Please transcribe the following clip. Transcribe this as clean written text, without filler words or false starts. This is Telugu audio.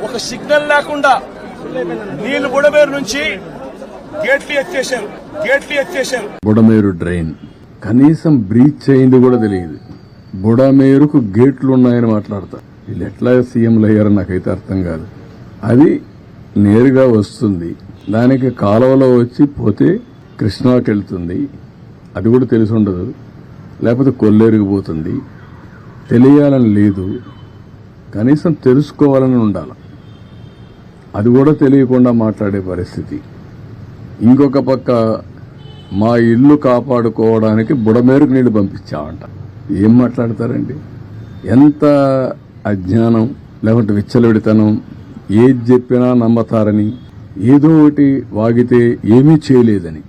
ఒక సిగ్నల్ లేకుండా నీళ్లు బుడమేరు నుంచి గేట్లు ఎత్తేశారు. బుడమేరు డ్రైన్ కనీసం బ్రీచ్ అయింది కూడా తెలియదు. బుడమేరుకు గేట్లు ఉన్నాయని మాట్లాడతారు. వీళ్ళు ఎట్లా సీఎంలు అయ్యారో నాకైతే అర్థం కాదు. అది నేరుగా వస్తుంది, దానికి కాలువలో వచ్చి పోతే కృష్ణాకి వెళ్తుంది, అది కూడా తెలిసి ఉండదు. లేకపోతే కొల్లేరుకు పోతుంది. తెలియాలని లేదు, కనీసం తెలుసుకోవాలని ఉండాలి. అది కూడా తెలియకుండా మాట్లాడే పరిస్థితి. ఇంకొక పక్క మా ఇల్లు కాపాడుకోవడానికి బుడమేరుకు నీళ్లు పంపించామంట. ఏం మాట్లాడతారండి? ఎంత అజ్ఞానం, లేకుంటే విచ్చలవిడితనం. ఏది చెప్పినా నమ్మతారని, ఏదో ఒకటి వాగితే ఏమీ చేయలేదని.